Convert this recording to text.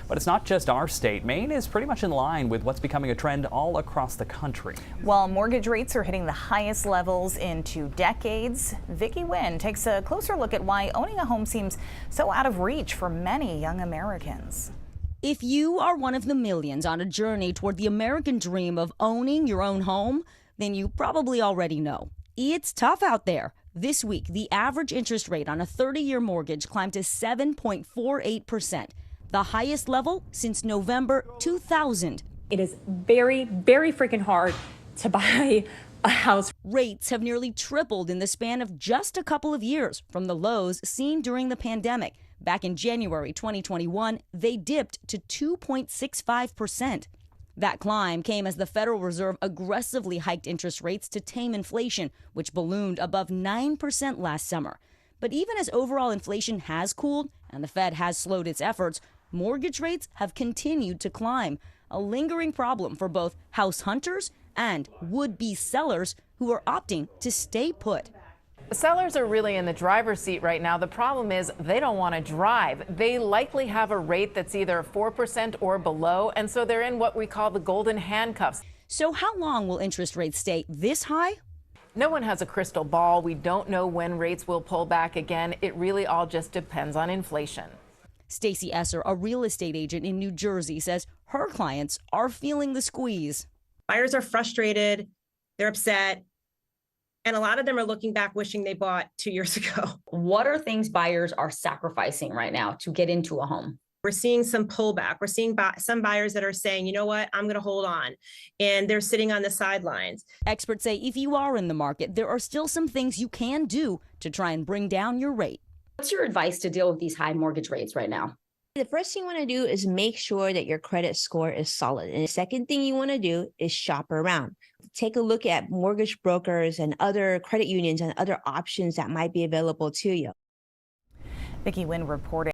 But it's not just our state. Maine is pretty much in line with what's becoming a trend all across the country. While mortgage rates are hitting the highest levels in 2 decades, Vicki Nguyen takes a closer look at why owning a home seems so out of reach for many young Americans. If you are one of the millions on a journey toward the American dream of owning your own home, then you probably already know. It's tough out there. This week, the average interest rate on a 30-year mortgage climbed to 7.48%, the highest level since November 2000. It is very, very freaking hard to buy a house. Rates have nearly tripled in the span of just a couple of years from the lows seen during the pandemic. Back in January 2021, they dipped to 2.65%. That climb came as the Federal Reserve aggressively hiked interest rates to tame inflation, which ballooned above 9% last summer. But even as overall inflation has cooled and the Fed has slowed its efforts, mortgage rates have continued to climb, a lingering problem for both house hunters and would-be sellers who are opting to stay put. Sellers are really in the driver's seat right now. The problem is they don't want to drive. They likely have a rate that's either 4% or below, and so they're in what we call the golden handcuffs. So how long will interest rates stay this high? No one has a crystal ball. We don't know when rates will pull back again. It really all just depends on inflation. Stacey Esser, a real estate agent in New Jersey, says her clients are feeling the squeeze. Buyers are frustrated, they're upset, and a lot of them are looking back wishing they bought 2 years ago. What are things buyers are sacrificing right now to get into a home? We're seeing some pullback. We're seeing some buyers that are saying, you know what, I'm going to hold on. And they're sitting on the sidelines. Experts say if you are in the market, there are still some things you can do to try and bring down your rate. What's your advice to deal with these high mortgage rates right now? The first thing you want to do is make sure that your credit score is solid. And the second thing you want to do is shop around. Take a look at mortgage brokers and other credit unions and other options that might be available to you. Vicki Nguyen reporting.